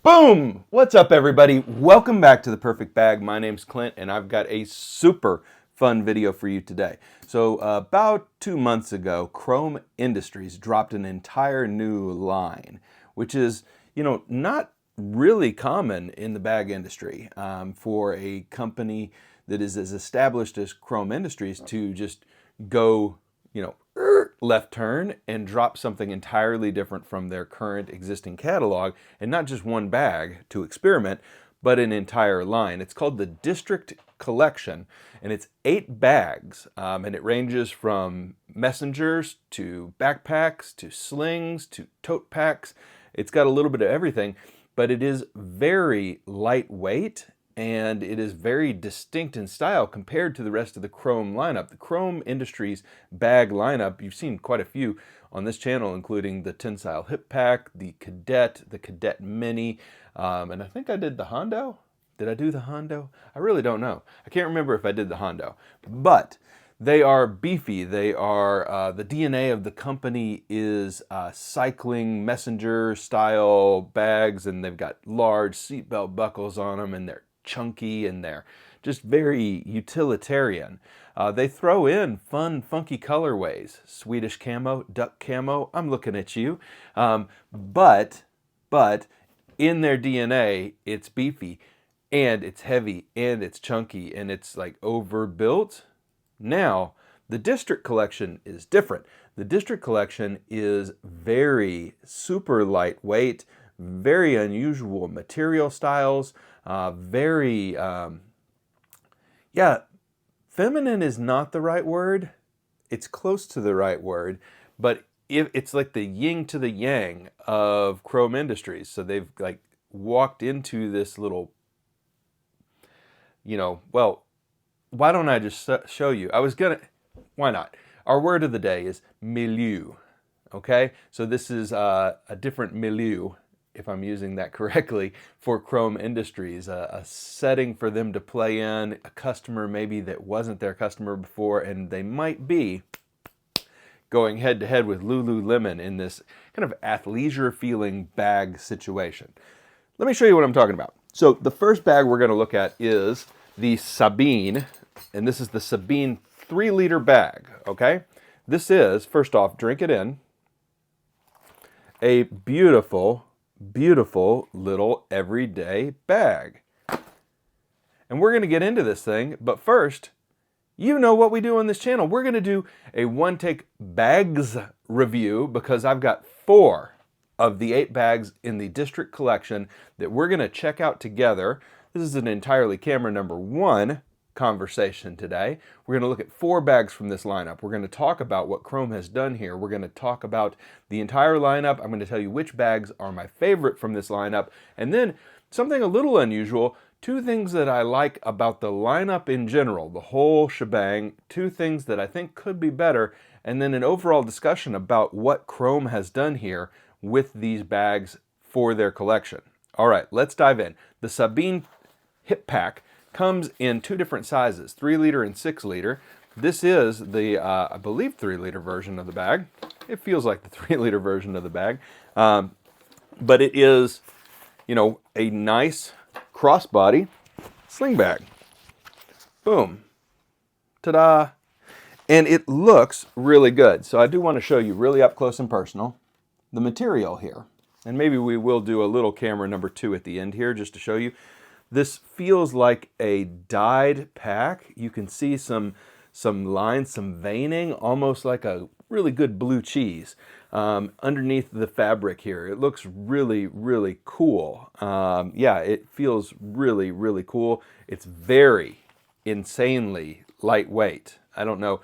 Boom! What's up, everybody? Welcome back to The Perfect Bag. My name's Clint, and I've got a super fun video for you today. So about 2 months ago, Chrome Industries dropped an entire new line, which is, not really common in the bag industry for a company that is as established as Chrome Industries to just go, left turn and drop something entirely different from their current existing catalog, and not just one bag to experiment, but an entire line. It's called the District Collection, and it's 8 bags, and it ranges from messengers to backpacks to slings to tote packs. It's got a little bit of everything, but it is very lightweight and it is very distinct in style compared to the rest of the Chrome lineup. The Chrome Industries bag lineup, you've seen quite a few on this channel, including the Tensile Hip Pack, the Cadet Mini, and I think I did the Hondo. Did I do the Hondo? I really don't know. I can't remember if I did the Hondo, but they are beefy. They are, the DNA of the company is cycling messenger style bags, and they've got large seatbelt buckles on them, and they're chunky and they're just very utilitarian. They throw in fun, funky colorways. Swedish camo, duck camo, I'm looking at you. But in their DNA, it's beefy and it's heavy and it's chunky and it's like overbuilt. Now, the District Collection is different. The District Collection is very super lightweight, very unusual material styles, very, feminine is not the right word. It's close to the right word, but it's like the yin to the yang of Chrome Industries. So they've like walked into this little, well, why don't I just show you? Why not? Our word of the day is milieu, okay? So this is a different milieu, if I'm using that correctly, for Chrome Industries, a setting for them to play in, a customer maybe that wasn't their customer before, and they might be going head to head with Lululemon in this kind of athleisure feeling bag situation. Let me show you what I'm talking about. So the first bag we're going to look at is the Sabine, and this is the Sabine 3-liter bag, okay? This is, first off, drink it in, a beautiful little everyday bag. And we're going to get into this thing, but first, you know what we do on this channel. We're going to do a one-take bags review because I've got 4 of the 8 bags in the District Collection that we're going to check out together. This is an entirely camera number 1 conversation today. We're going to look at 4 bags from this lineup. We're going to talk about what Chrome has done here. We're going to talk about the entire lineup. I'm going to tell you which bags are my favorite from this lineup. And then something a little unusual, 2 things that I like about the lineup in general, the whole shebang, 2 things that I think could be better, and then an overall discussion about what Chrome has done here with these bags for their collection. All right, let's dive in. The Sabine Hip Pack comes in 2 different sizes, 3-liter and 6-liter. This is the, I believe, 3-liter version of the bag. It feels like the 3-liter version of the bag. But it is, a nice crossbody sling bag. Boom. Ta-da. And it looks really good. So I do want to show you really up close and personal the material here. And maybe we will do a little camera number 2 at the end here just to show you. This feels like a dyed pack. You can see some lines, some veining, almost like a really good blue cheese underneath the fabric here. It looks really, really cool. It feels really, really cool. It's very insanely lightweight. I don't know.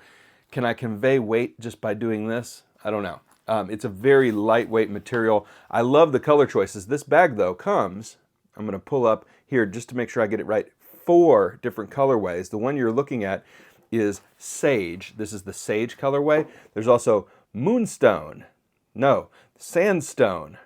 Can I convey weight just by doing this? I don't know. It's a very lightweight material. I love the color choices. This bag, though, comes, I'm going to pull up here just to make sure I get it right, 4 different colorways. The one you're looking at is Sage. This is the Sage colorway. There's also Moonstone, Sandstone,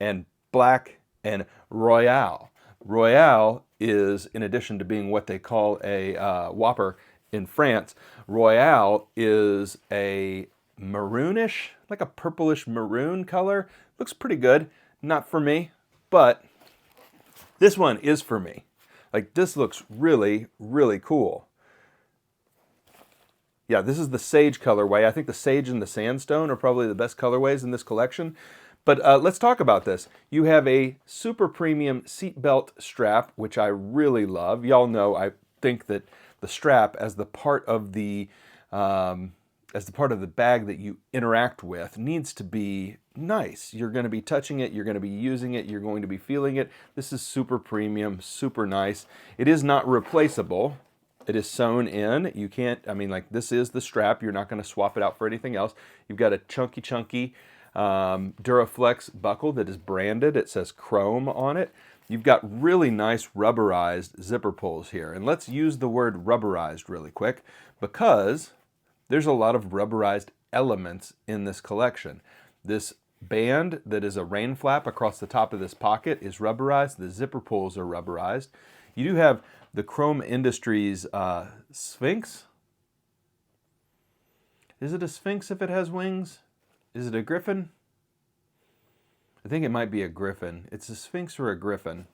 and Black, and Royale. Royale is, in addition to being what they call a Whopper in France, Royale is a maroonish, like a purplish maroon color. Looks pretty good. Not for me, but This one is for me. Like, this looks really, really cool. Yeah, this is the sage colorway. I think the sage and the sandstone are probably the best colorways in this collection. But let's talk about this. You have a super premium seatbelt strap, which I really love. Y'all know I think that the strap as the part of the bag that you interact with needs to be nice. You're going to be touching it, you're going to be using it, you're going to be feeling it. This is super premium, super nice. It is not replaceable. It is sewn in. You can't, I mean, like, this is the strap. You're not going to swap it out for anything else. You've got a chunky Duraflex buckle that is branded. It says chrome on it. You've got really nice rubberized zipper pulls here. And let's use the word rubberized really quick, because there's a lot of rubberized elements in this collection. This band that is a rain flap across the top of this pocket is rubberized. The zipper pulls are rubberized. You do have the Chrome Industries Sphinx. Is it a Sphinx if it has wings? Is it a griffin? I think it might be a griffin. It's a Sphinx or a griffin.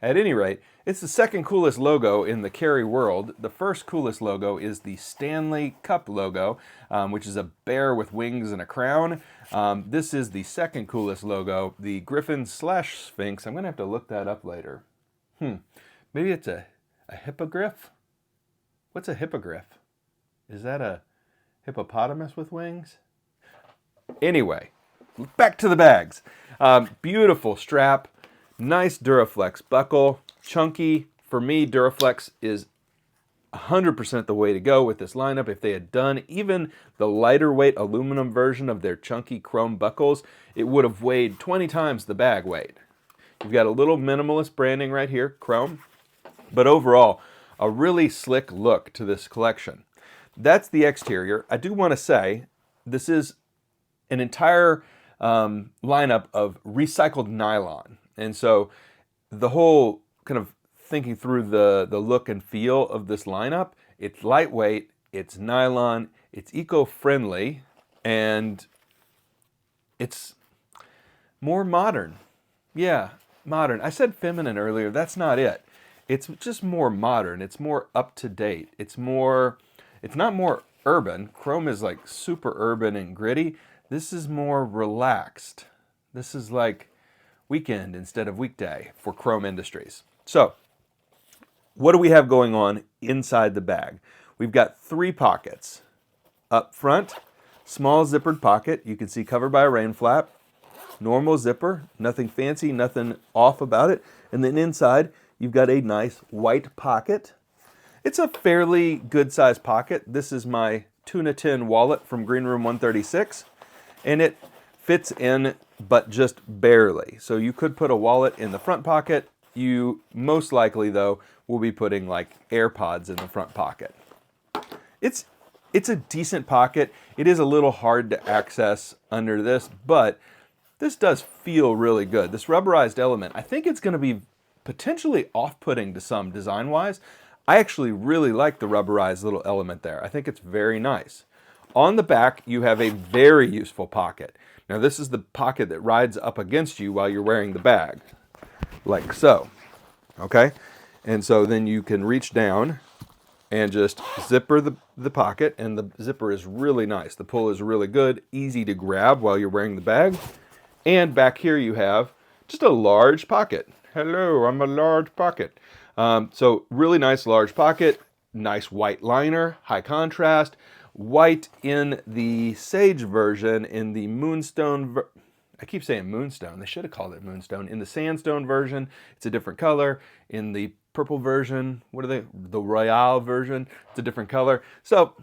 At any rate, it's the second coolest logo in the Carry world. The first coolest logo is the Stanley Cup logo, which is a bear with wings and a crown. This is the second coolest logo, the Griffin / Sphinx. I'm going to have to look that up later. Maybe it's a hippogriff? What's a hippogriff? Is that a hippopotamus with wings? Anyway, back to the bags. Beautiful strap, nice Duraflex buckle, chunky. For me, Duraflex is 100% the way to go with this lineup. If they had done even the lighter weight aluminum version of their chunky chrome buckles, it would have weighed 20 times the bag weight. You've got a little minimalist branding right here, chrome, but overall, a really slick look to this collection. That's the exterior. I do want to say this is an entire lineup of recycled nylon. And so the whole kind of thinking through the look and feel of this lineup, it's lightweight, it's nylon, it's eco-friendly, and it's more modern. Yeah, modern. I said feminine earlier. That's not it. It's just more modern. It's more up to date. It's not more urban. Chrome is like super urban and gritty. This is more relaxed. This is like weekend instead of weekday for Chrome Industries. So, what do we have going on inside the bag? We've got 3 pockets. Up front, small zippered pocket. You can see covered by a rain flap. Normal zipper, nothing fancy, nothing off about it. And then inside, you've got a nice white pocket. It's a fairly good sized pocket. This is my tuna tin wallet from Green Room 136. And it fits in, but just barely. So you could put a wallet in the front pocket. You most likely, though, will be putting like AirPods in the front pocket. It's a decent pocket. It is a little hard to access under this, but this does feel really good. This rubberized element, I think it's going to be potentially off-putting to some design-wise. I actually really like the rubberized little element there. I think it's very nice. On the back, you have a very useful pocket. Now, this is the pocket that rides up against you while you're wearing the bag, like so, okay? And so then you can reach down and just zipper the pocket, and the zipper is really nice. The pull is really good, easy to grab while you're wearing the bag. And back here you have just a large pocket. Hello, I'm a large pocket. So really nice large pocket, nice white liner, high contrast, white in the sage version, in the moonstone, I keep saying moonstone, they should have called it moonstone. In the sandstone version, it's a different color. In the purple version, the royale version, it's a different color. So,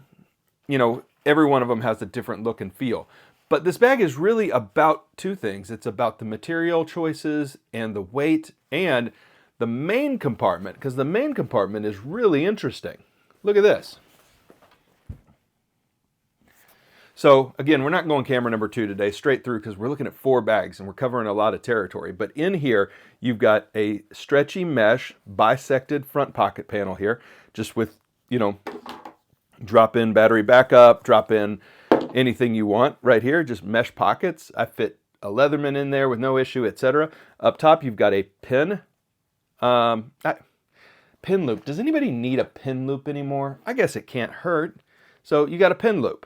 you know, every one of them has a different look and feel. But this bag is really about 2 things. It's about the material choices and the weight and the main compartment, because the main compartment is really interesting. Look at this. So again, we're not going camera number 2 today, straight through, because we're looking at 4 bags and we're covering a lot of territory. But in here, you've got a stretchy mesh bisected front pocket panel here, just with, you know, drop in battery backup, drop in anything you want right here, just mesh pockets. I fit a Leatherman in there with no issue, etc. Up top, you've got a pin. Pin loop. Does anybody need a pin loop anymore? I guess it can't hurt. So you got a pin loop.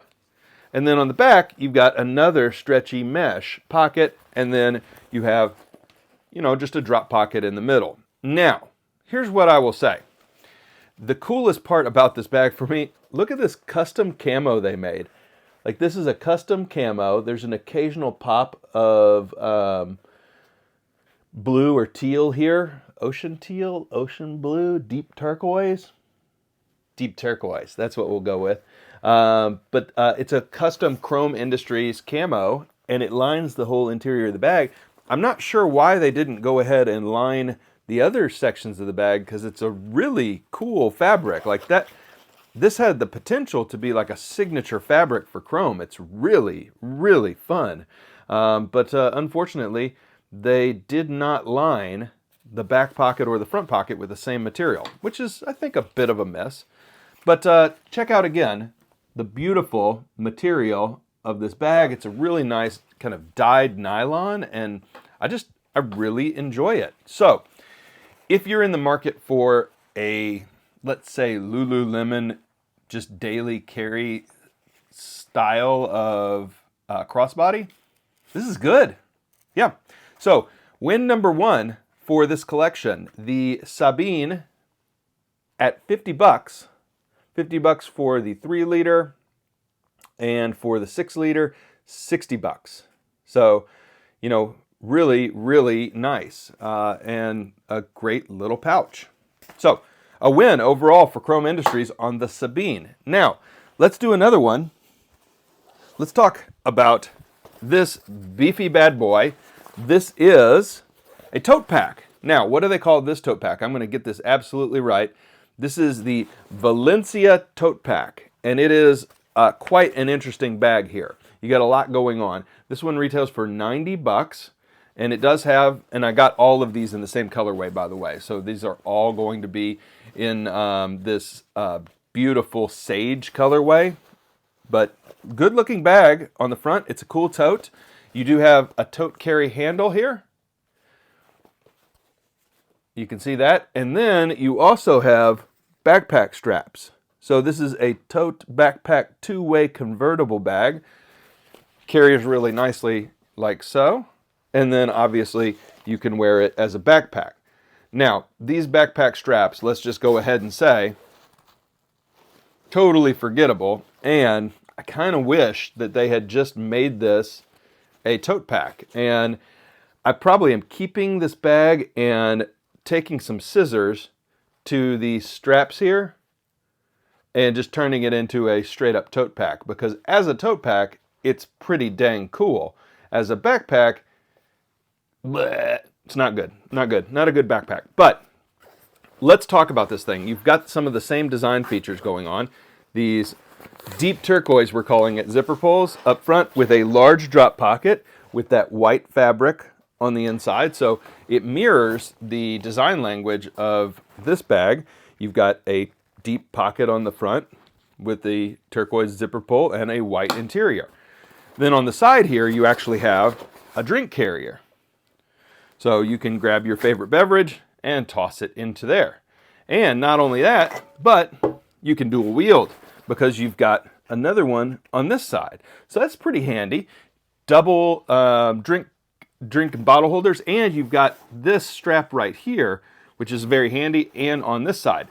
And then on the back, you've got another stretchy mesh pocket, and then you have, just a drop pocket in the middle. Now, here's what I will say. The coolest part about this bag for me, look at this custom camo they made. Like, this is a custom camo. There's an occasional pop of blue or teal here. Ocean teal, ocean blue, deep turquoise. Deep turquoise, that's what we'll go with. But it's a custom Chrome Industries camo, and it lines the whole interior of the bag. I'm not sure why they didn't go ahead and line the other sections of the bag, because it's a really cool fabric. Like that, this had the potential to be like a signature fabric for Chrome. It's really, really fun. But unfortunately, they did not line the back pocket or the front pocket with the same material, which is, I think, a bit of a mess. But check out again the beautiful material of this bag. It's a really nice kind of dyed nylon, and I really enjoy it. So if you're in the market for a, let's say, Lululemon just daily carry style of crossbody, this is good. Yeah. So win number one for this collection, the Sabine at $50. $50 for the 3 liter, and for the 6 liter, $60. So, really, really nice, and a great little pouch. So, a win overall for Chrome Industries on the Sabine. Now, let's do another one. Let's talk about this beefy bad boy. This is a tote pack. Now, what do they call this tote pack? I'm going to get this absolutely right. This is the Valencia tote pack, and it is quite an interesting bag here. You got a lot going on. This one retails for $90, and it does have, and I got all of these in the same colorway, by the way. So these are all going to be in this beautiful sage colorway, but good looking bag on the front. It's a cool tote. You do have a tote carry handle here. You can see that. And then you also have backpack straps. So this is a tote backpack 2-way convertible bag. Carries really nicely like so. And then obviously you can wear it as a backpack. Now, these backpack straps, let's just go ahead and say, totally forgettable. And I kind of wish that they had just made this a tote pack. And I probably am keeping this bag and taking some scissors to the straps here and just turning it into a straight up tote pack, because as a tote pack, it's pretty dang cool. As a backpack, bleh, it's not good. Not good. Not a good backpack. But let's talk about this thing. You've got some of the same design features going on. These deep turquoise, we're calling it, zipper pulls up front with a large drop pocket with that white fabric on the inside. So it mirrors the design language of this bag. You've got a deep pocket on the front with the turquoise zipper pull and a white interior. Then on the side here, you actually have a drink carrier. So you can grab your favorite beverage and toss it into there. And not only that, but you can dual wield because you've got another one on this side. So that's pretty handy. Double drink and bottle holders, and you've got this strap right here, which is very handy, and on this side.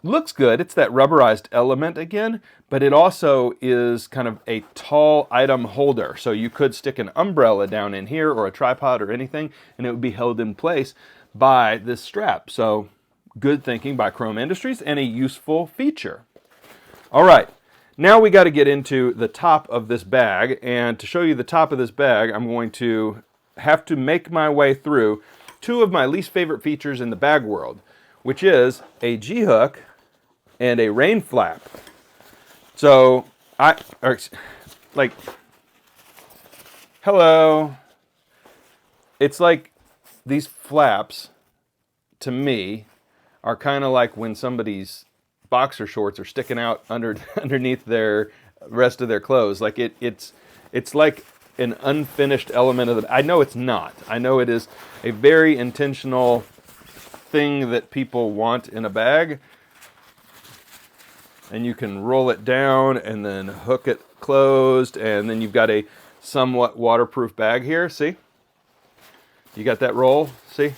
Looks good. It's that rubberized element again, but it also is kind of a tall item holder. So you could stick an umbrella down in here or a tripod or anything, and it would be held in place by this strap. So good thinking by Chrome Industries and a useful feature. All right. Now we got to get into the top of this bag, and to show you the top of this bag, I'm going to have to make my way through two of my least favorite features in the bag world, which is a G-hook and a rain flap. So hello. It's like these flaps, to me, are kind of like when somebody's boxer shorts are sticking out underneath their rest of their clothes. Like it's like an unfinished element of the, I know it's not. I know it is a very intentional thing that people want in a bag. And you can roll it down and then hook it closed, and then you've got a somewhat waterproof bag here. See? You got that roll? See?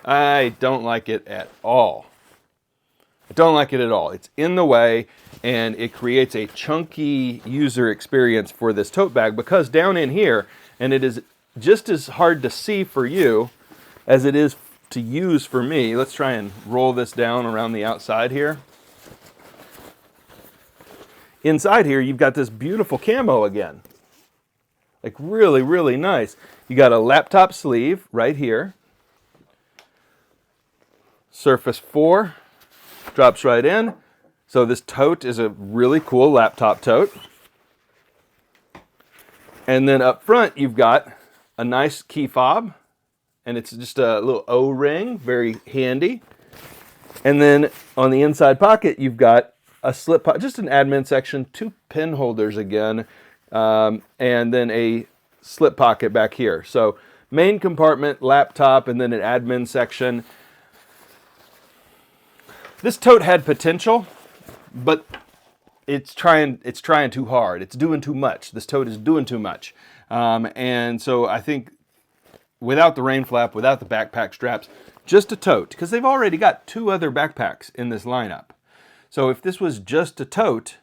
I don't like it at all. I don't like it at all. It's in the way, and it creates a chunky user experience for this tote bag, because down in here, and it is just as hard to see for you as it is to use for me. Let's try and roll this down around the outside here. Inside here, you've got this beautiful camo again. Like really, really nice. You got a laptop sleeve right here. Surface 4 drops right in. So this tote is a really cool laptop tote. And then up front, you've got a nice key fob. And it's just a little O-ring, very handy. And then on the inside pocket, you've got a slip pocket, just an admin section, 2 pen holders again, and then a slip pocket back here. So main compartment, laptop, and then an admin section. This tote had potential, but it's trying too hard. It's doing too much. This tote is doing too much. And so I think without the rain flap, without the backpack straps, just a tote, because they've already got 2 other backpacks in this lineup. So if this was just a tote,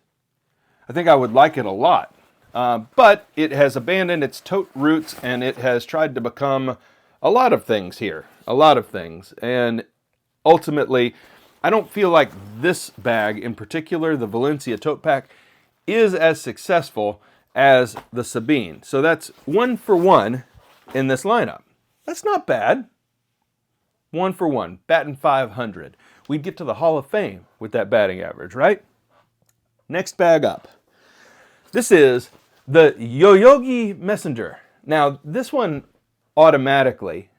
I think I would like it a lot. But it has abandoned its tote roots, and it has tried to become a lot of things here. A lot of things. And ultimately, I don't feel like this bag in particular, the Valencia tote pack, is as successful as the Sabine. So that's 1 for 1 in this lineup. That's not bad. 1 for 1, batting 500. We'd get to the Hall of Fame with that batting average, right? Next bag up. This is the Yoyogi Messenger. Now, this one automatically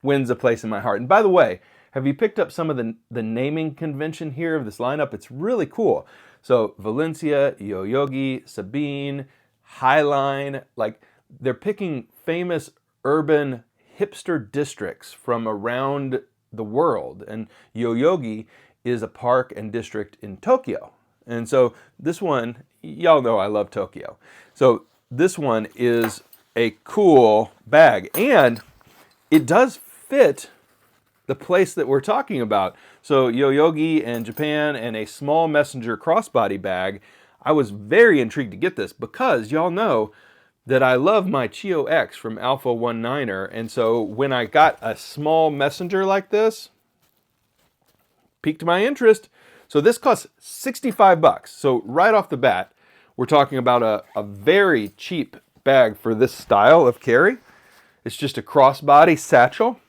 wins a place in my heart. And by the way, have you picked up some of the naming convention here of this lineup? It's really cool. So Valencia, Yoyogi, Sabine, Highline, like they're picking famous urban hipster districts from around the world. And Yoyogi is a park and district in Tokyo. And so this one, y'all know I love Tokyo. So this one is a cool bag, and it does fit the place that we're talking about. So Yoyogi and Japan and a small messenger crossbody bag. I was very intrigued to get this because y'all know that I love my Chio X from Alpha 19er, and so when I got a small messenger like this, piqued my interest. So this costs 65 bucks. So right off the bat, we're talking about a very cheap bag for this style of carry. It's just a crossbody satchel.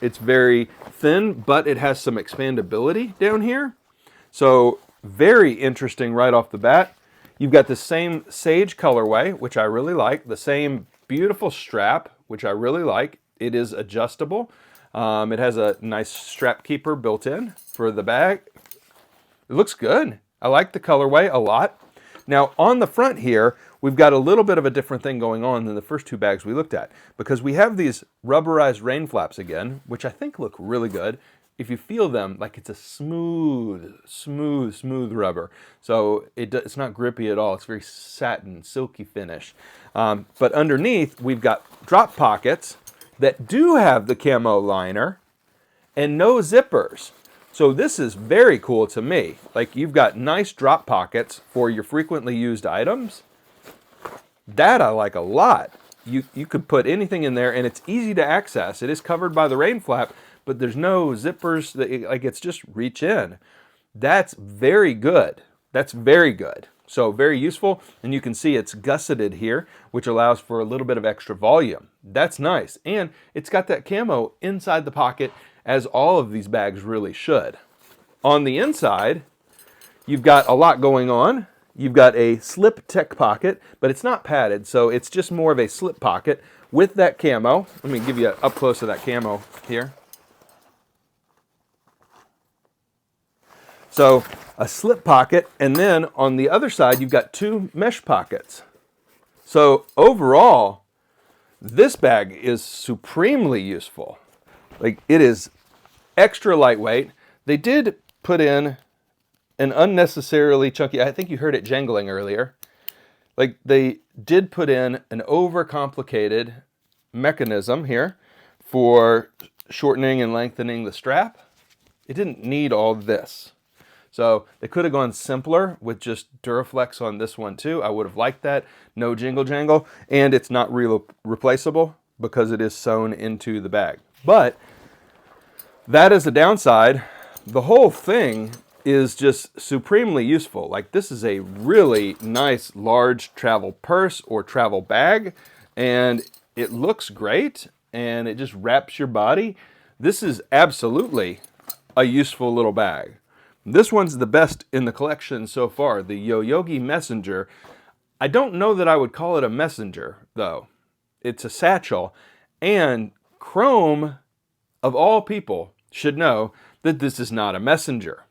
It's very thin, but it has some expandability down here. So very interesting right off the bat. You've got the same sage colorway, which I really like. The same beautiful strap, which I really like. It is adjustable. It has a nice strap keeper built in for the bag. It looks good. I like the colorway a lot. Now on the front here, we've got a little bit of a different thing going on than the first 2 bags we looked at, because we have these rubberized rain flaps again, which I think look really good. If you feel them, like it's a smooth rubber. So it's not grippy at all. It's very satin, silky finish. But underneath, we've got drop pockets that do have the camo liner and no zippers. So this is very cool to me. Like, you've got nice drop pockets for your frequently used items. That I like a lot. You could put anything in there, and it's easy to access. It is covered by the rain flap, but there's no zippers. Like, it's just reach in. That's very good. That's very good. So very useful, and you can see it's gusseted here, which allows for a little bit of extra volume. That's nice, and it's got that camo inside the pocket, as all of these bags really should. On the inside, you've got a lot going on. You've got a slip tech pocket, but it's not padded, so it's just more of a slip pocket with that camo. Let me give you up close of that camo here. So a slip pocket, and then on the other side, you've got 2 mesh pockets. So overall, this bag is supremely useful. Like, it is extra lightweight. They did put in an unnecessarily chunky, I think you heard it jangling earlier. Like, they did put in an overcomplicated mechanism here for shortening and lengthening the strap. It didn't need all this. So they could have gone simpler with just Duraflex on this one too. I would have liked that. No jingle jangle. And it's not replaceable because it is sewn into the bag. But that is the downside. The whole thing is just supremely useful. Like, this is a really nice large travel purse or travel bag, and it looks great and it just wraps your body. This is absolutely a useful little bag. This one's the best in the collection so far, the Yoyogi Messenger. I don't know that I would call it a messenger, though. It's a satchel, and Chrome, of all people, should know that this is not a messenger.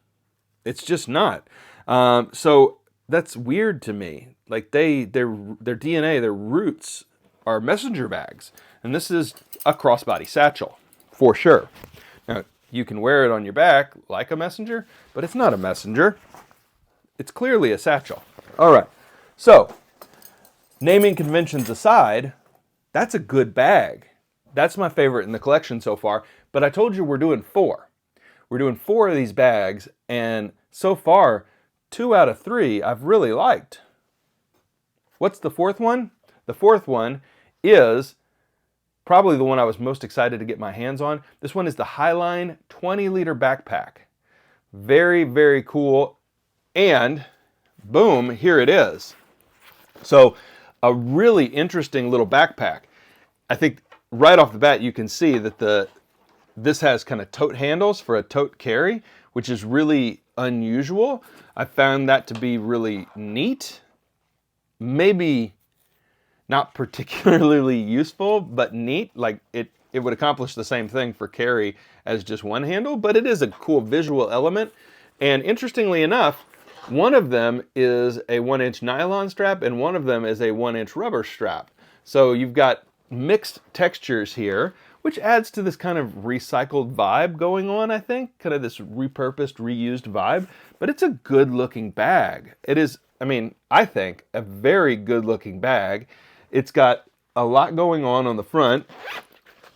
It's just not. So that's weird to me. Like, their DNA, their roots are messenger bags, and this is a crossbody satchel for sure. Now, you can wear it on your back like a messenger, but it's not a messenger. It's clearly a satchel. All right. So, naming conventions aside, that's a good bag. That's my favorite in the collection so far. But I told you we're doing 4. We're doing 4 of these bags, and so far, 2 out of 3 I've really liked. What's the 4th one? The 4th one is probably the one I was most excited to get my hands on. This one is the Highline 20-liter backpack. Very, very cool. And boom, here it is. So, a really interesting little backpack. I think right off the bat you can see that this has kind of tote handles for a tote carry, which is really unusual. I found that to be really neat. Maybe not particularly useful, but neat. Like, it would accomplish the same thing for carry as just one handle, but it is a cool visual element. And interestingly enough, one of them is a 1-inch nylon strap and one of them is a 1-inch rubber strap. So you've got mixed textures here, which adds to this kind of recycled vibe going on, I think. Kind of this repurposed, reused vibe. But it's a good looking bag. It is, I mean, I think, a very good looking bag. It's got a lot going on the front.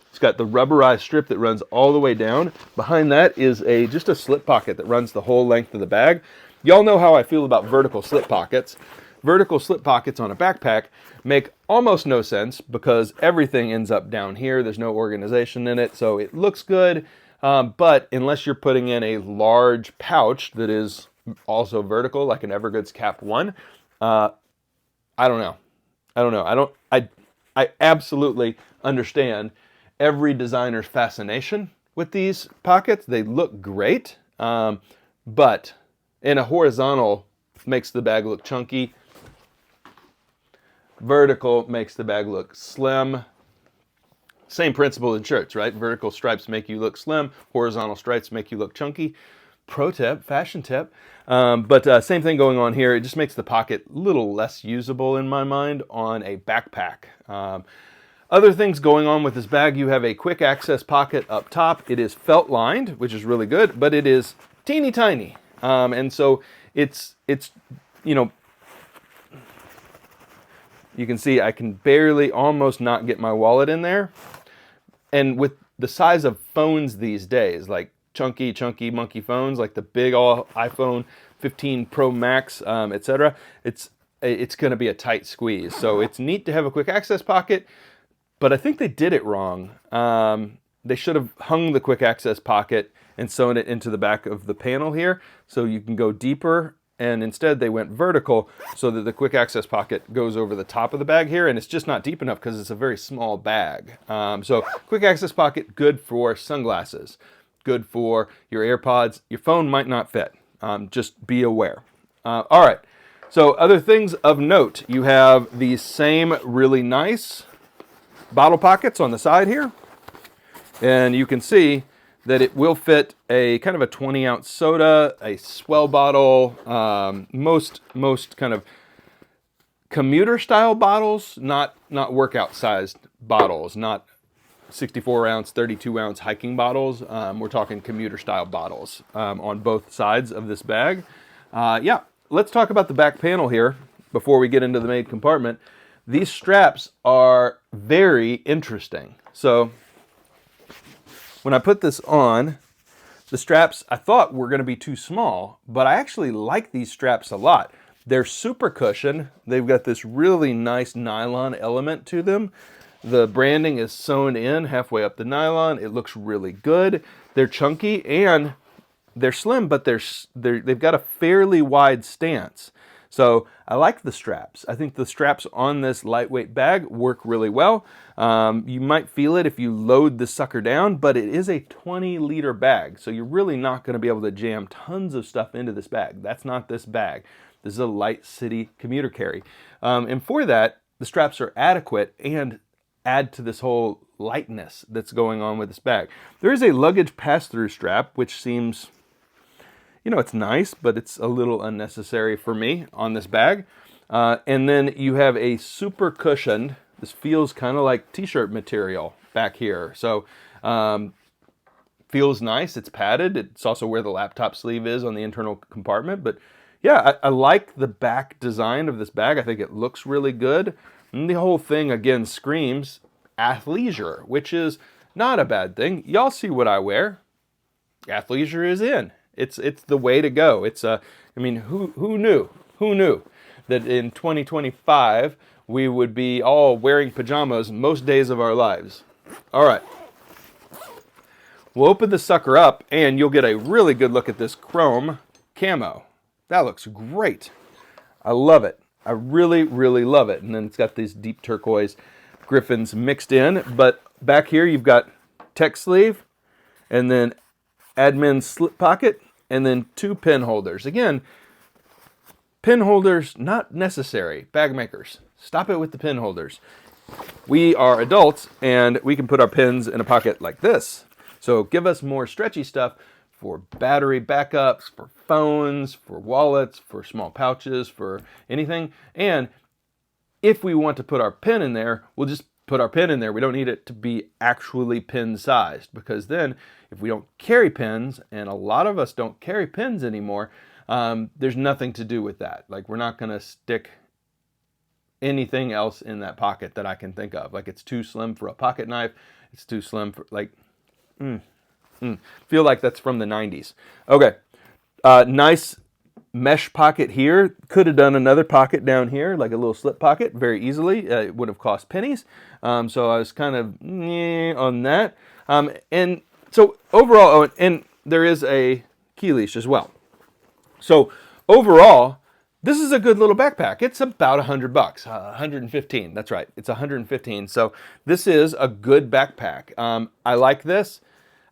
It's got the rubberized strip that runs all the way down. Behind that is just a slip pocket that runs the whole length of the bag. Y'all know how I feel about vertical slip pockets. Vertical slip pockets on a backpack make almost no sense because everything ends up down here. There's no organization in it, so it looks good. But unless you're putting in a large pouch that is also vertical, like an Evergoods Cap 1, I don't know. I absolutely understand every designer's fascination with these pockets. They look great, but in a horizontal makes the bag look chunky. Vertical makes the bag look slim. Same principle in shirts, right? Vertical stripes make you look slim. Horizontal stripes make you look chunky. Pro tip, fashion tip. But same thing going on here. It just makes the pocket a little less usable in my mind on a backpack. Other things going on with this bag, you have a quick access pocket up top. It is felt lined, which is really good, but it is teeny tiny. And so it's you know, you can see I can barely almost not get my wallet in there. And with the size of phones these days, like chunky monkey phones, like the big iPhone 15 Pro Max, etc., it's going to be a tight squeeze. So it's neat to have a quick access pocket, but I think they did it wrong. They should have hung the quick access pocket and sewn it into the back of the panel here so you can go deeper. And instead they went vertical so that the quick access pocket goes over the top of the bag here, and it's just not deep enough because it's a very small bag. So quick access pocket, good for sunglasses, good for your AirPods. Your phone might not fit. Just be aware. All right, so other things of note. You have these same really nice bottle pockets on the side here, and you can see that it will fit a kind of a 20-ounce soda, a swell bottle, most kind of commuter style bottles, not workout sized bottles, not 64 ounce, 32 ounce hiking bottles. We're talking commuter style bottles on both sides of this bag. Yeah, let's talk about the back panel here before we get into the main compartment. These straps are very interesting. So when I put this on, the straps I thought were going to be too small, but I actually like these straps a lot. They're super cushioned. They've got this really nice nylon element to them. The branding is sewn in halfway up the nylon. It looks really good. They're chunky and they're slim, but they've got a fairly wide stance. So I like the straps. I think the straps on this lightweight bag work really well. You might feel it if you load the sucker down, but it is a 20-liter bag. So you're really not going to be able to jam tons of stuff into this bag. That's not this bag. This is a light city commuter carry. And for that, the straps are adequate and add to this whole lightness that's going on with this bag. There is a luggage pass-through strap, which seems, you know, it's nice, but it's a little unnecessary for me on this bag. And then you have a super cushioned, this feels kind of like t-shirt material back here. So feels nice, it's padded. It's also where the laptop sleeve is on the internal compartment. But yeah, I like the back design of this bag. I think it looks really good. And the whole thing, again, screams athleisure, which is not a bad thing. Y'all see what I wear. Athleisure is in. It's the way to go. I mean, who knew? Who knew that in 2025 we would be all wearing pajamas most days of our lives? All right. We'll open the sucker up and you'll get a really good look at this chrome camo. That looks great. I love it. I really, really love it. And then it's got these deep turquoise griffins mixed in. But back here you've got tech sleeve and then admin slip pocket and then 2 pin holders. Again, pin holders not necessary. Bag makers, stop it with the pin holders. We are adults and we can put our pins in a pocket like this. So give us more stretchy stuff for battery backups, for phones, for wallets, for small pouches, for anything. And if we want to put our pin in there, we'll just put our pin in there. We don't need it to be actually pin sized, because then if we don't carry pins, and a lot of us don't carry pins anymore, there's nothing to do with that. Like, we're not going to stick anything else in that pocket that I can think of. Like, it's too slim for a pocket knife. It's too slim for, like, feel like that's from the 90s. Okay, nice mesh pocket here. Could have done another pocket down here, like a little slip pocket, very easily. It would have cost pennies. So I was kind of on that. And so overall, oh, and there is a key leash as well. So overall, this is a good little backpack. It's about $100, 115. That's right, it's 115. So this is a good backpack. I like this.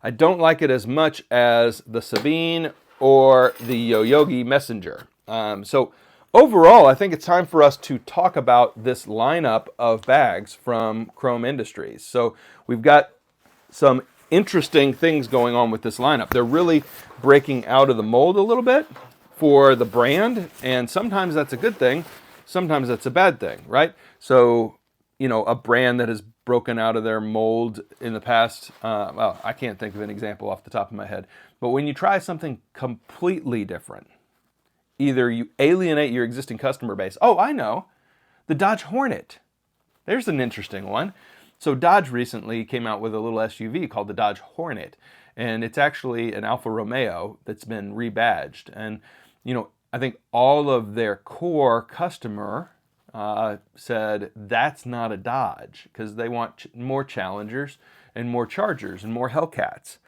I don't like it as much as the Sabine or the Yoyogi Messenger. So overall, I think it's time for us to talk about this lineup of bags from Chrome Industries. So we've got some interesting things going on with this lineup. They're really breaking out of the mold a little bit for the brand, and sometimes that's a good thing, sometimes that's a bad thing, right? So, you know, a brand that has broken out of their mold in the past, well, I can't think of an example off the top of my head, but when you try something completely different, either you alienate your existing customer base. Oh, I know, the Dodge Hornet. There's an interesting one. So Dodge recently came out with a little SUV called the Dodge Hornet, and it's actually an Alfa Romeo that's been rebadged. And, you know, I think all of their core customer said that's not a Dodge, because they want more Challengers and more Chargers and more Hellcats.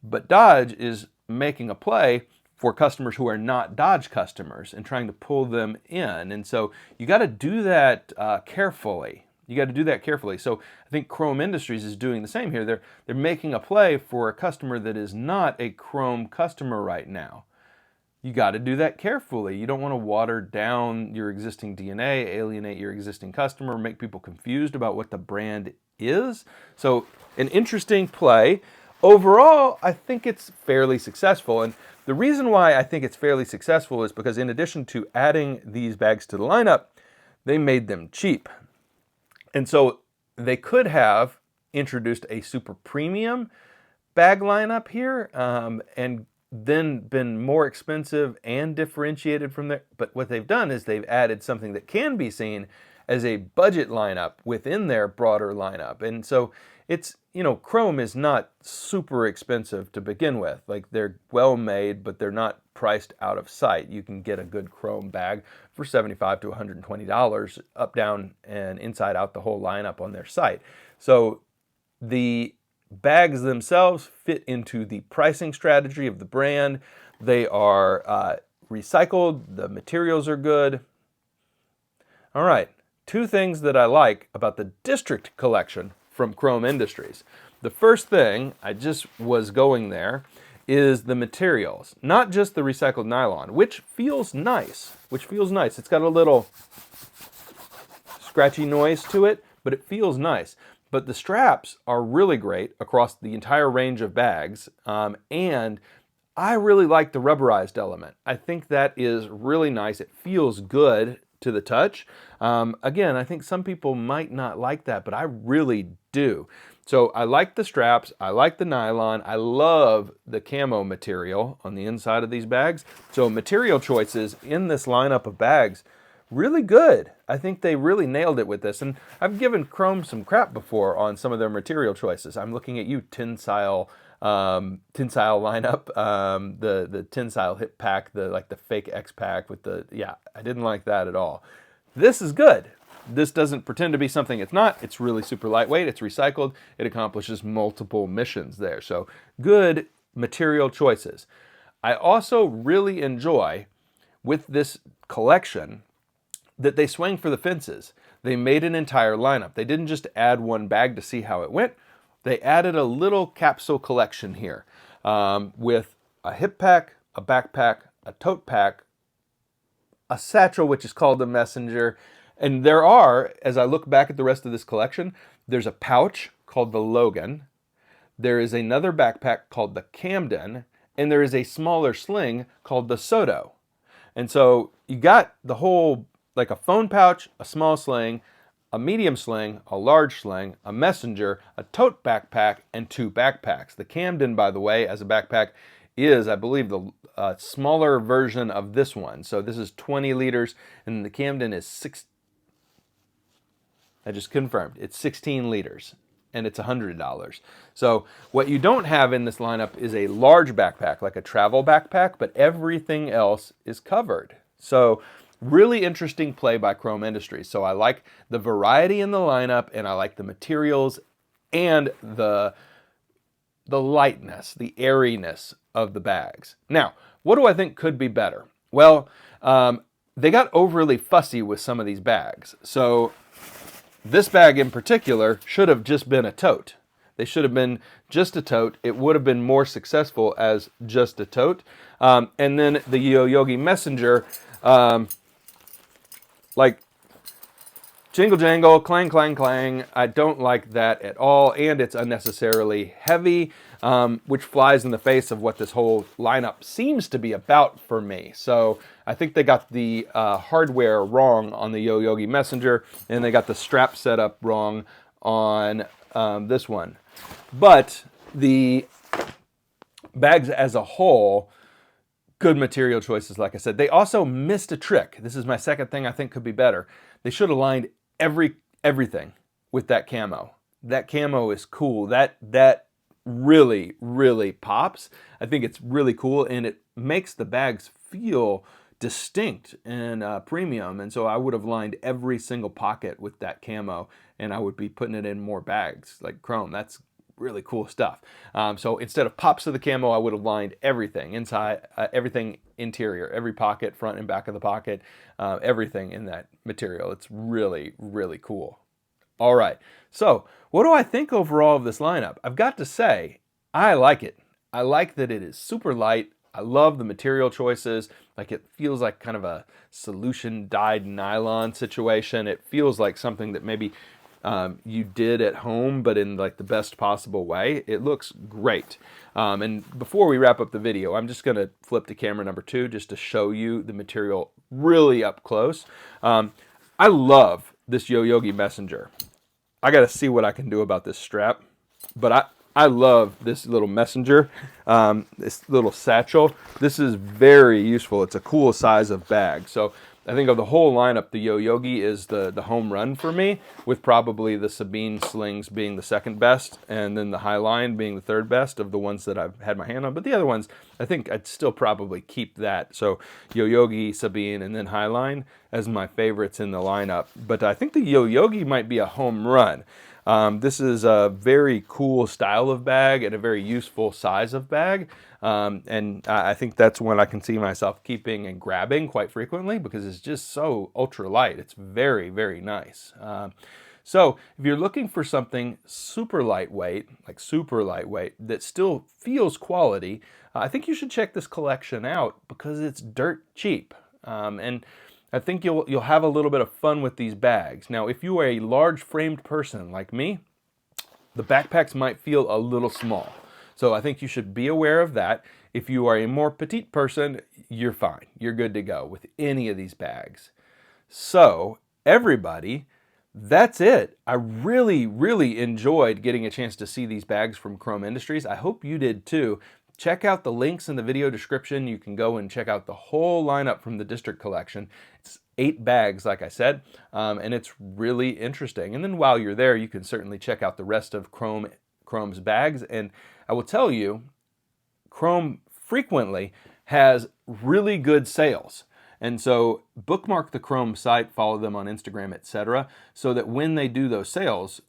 But Dodge is making a play for customers who are not Dodge customers and trying to pull them in. And so you got to do that carefully. You got to do that carefully. So I think Chrome Industries is doing the same here. They're making a play for a customer that is not a Chrome customer right now. You got to do that carefully. You don't want to water down your existing DNA, alienate your existing customer, make people confused about what the brand is. So an interesting play. Overall, I think it's fairly successful. And the reason why I think it's fairly successful is because in addition to adding these bags to the lineup, they made them cheap. And so they could have introduced a super premium bag lineup here and then been more expensive and differentiated from there. But what they've done is they've added something that can be seen as a budget lineup within their broader lineup. And so it's, you know, chrome is not super expensive to begin with. Like, they're well made, but they're not priced out of sight. You can get a good chrome bag for $75 to $120 up, down, and inside out the whole lineup on their site. So the bags themselves fit into the pricing strategy of the brand. They are recycled. The materials are good. All right, two things that I like about the District collection from Chrome Industries. The first thing, I just was going there, is the materials. Not just the recycled nylon, which feels nice. It's got a little scratchy noise to it, but it feels nice. But the straps are really great across the entire range of bags, and I really like the rubberized element. I think that is really nice. It feels good to the touch. Again, I think some people might not like that, but I really do. So I like the straps, I like the nylon, I love the camo material on the inside of these bags. So material choices in this lineup of bags, really good. I think they really nailed it with this. And I've given Chrome some crap before on some of their material choices. I'm looking at you, Tensile lineup, the Tensile hip pack, the fake X pack with yeah, I didn't like that at all. This is good. This doesn't pretend to be something it's not. It's really super lightweight. It's recycled. It accomplishes multiple missions there. So good material choices. I also really enjoy with this collection that they swing for the fences. They made an entire lineup. They didn't just add one bag to see how it went. They added a little capsule collection here with a hip pack, a backpack, a tote pack, a satchel, which is called the Messenger. And there are, as I look back at the rest of this collection, there's a pouch called the Logan. There is another backpack called the Camden. And there is a smaller sling called the Soto. And so you got the whole, like a phone pouch, a small sling, a medium sling, a large sling, a messenger, a tote backpack, and two backpacks. The Camden, by the way, as a backpack is, I believe, the smaller version of this one. So this is 20 liters, and the Camden is I just confirmed, it's 16 liters, and it's $100. So what you don't have in this lineup is a large backpack, like a travel backpack, but everything else is covered. So really interesting play by Chrome Industries. So I like the variety in the lineup, and I like the materials and the lightness, the airiness of the bags. Now, what do I think could be better? Well, they got overly fussy with some of these bags. So this bag in particular should have just been a tote. They should have been just a tote. It would have been more successful as just a tote. And then the Yoyogi Messenger, like jingle jangle, clang clang clang. I don't like that at all, and it's unnecessarily heavy, which flies in the face of what this whole lineup seems to be about for me. So I think they got the hardware wrong on the Yoyogi Messenger, and they got the strap setup wrong on this one. But the bags as a whole, good material choices, like I said. They also missed a trick. This is my second thing I think could be better. They should have lined everything with that camo. That camo is cool. That really, really pops. I think it's really cool, and it makes the bags feel distinct and premium. And so I would have lined every single pocket with that camo, and I would be putting it in more bags like Chrome. That's really cool stuff. So instead of pops of the camo, I would have lined everything inside, everything interior, every pocket, front and back of the pocket, everything in that material. It's really, really cool. All right, so what do I think overall of this lineup? I've got to say, I like it. I like that it is super light. I love the material choices. Like, it feels like kind of a solution dyed nylon situation. It feels like something that maybe you did at home, but in like the best possible way. It looks great. And before we wrap up the video, I'm just going to flip to camera number 2 just to show you the material really up close. I love this Yoyogi Messenger. I got to see what I can do about this strap, but I love this little messenger, this little satchel. This is very useful. It's a cool size of bag. So I think of the whole lineup, the Yoyogi is the home run for me, with probably the Sabine slings being the second best, and then the Highline being the third best of the ones that I've had my hand on. But the other ones, I think I'd still probably keep that. So Yoyogi, Sabine, and then Highline as my favorites in the lineup. But I think the Yoyogi might be a home run. This is a very cool style of bag and a very useful size of bag. And I think that's one I can see myself keeping and grabbing quite frequently because it's just so ultra light. It's very, very nice. So if you're looking for something super lightweight, that still feels quality, I think you should check this collection out because it's dirt cheap. And I think you'll have a little bit of fun with these bags. Now, if you are a large framed person like me, the backpacks might feel a little small. So I think you should be aware of that. If you are a more petite person, you're fine. You're good to go with any of these bags. So everybody, that's it. I really, really enjoyed getting a chance to see these bags from Chrome Industries. I hope you did too. Check out the links in the video description. You can go and check out the whole lineup from the District Collection. It's 8 bags, like I said, and it's really interesting. And then while you're there, you can certainly check out the rest of Chrome's bags. And I will tell you, Chrome frequently has really good sales. And so bookmark the Chrome site, follow them on Instagram, etc., so that when they do those sales,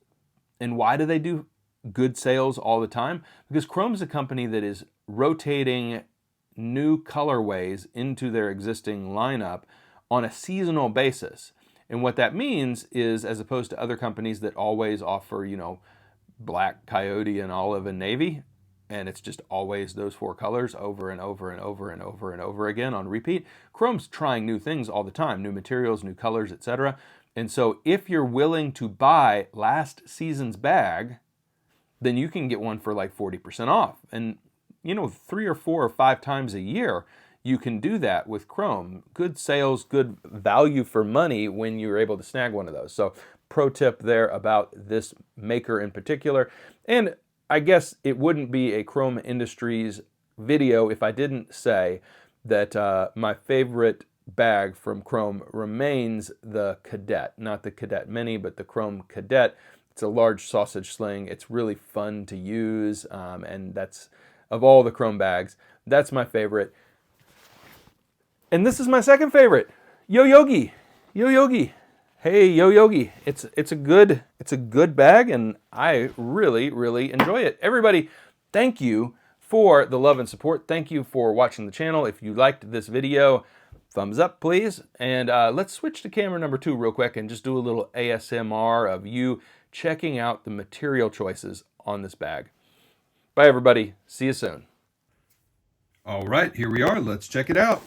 and why do they do good sales all the time? Because Chrome's a company that is rotating new colorways into their existing lineup on a seasonal basis. And what that means is, as opposed to other companies that always offer, black, coyote, and olive and navy, and it's just always those 4 colors over and over and over and over and over again on repeat, Chrome's trying new things all the time, new materials, new colors, etc. And so if you're willing to buy last season's bag, then you can get one for like 40% off. And 3 or 4 or 5 times a year, you can do that with Chrome. Good sales, good value for money when you're able to snag one of those. So pro tip there about this maker in particular. And I guess it wouldn't be a Chrome Industries video if I didn't say that my favorite bag from Chrome remains the Cadet. Not the Cadet Mini, but the Chrome Cadet. It's a large sausage sling. It's really fun to use, and that's, of all the Chrome bags, that's my favorite. And this is my second favorite, Yoyogi. Yoyogi. Hey, Yoyogi. It's a good bag, and I really, really enjoy it. Everybody, thank you for the love and support. Thank you for watching the channel. If you liked this video, thumbs up, please. And let's switch to camera number 2 real quick and just do a little ASMR of you checking out the material choices on this bag. Bye, everybody. See you soon. All right, here we are. Let's check it out.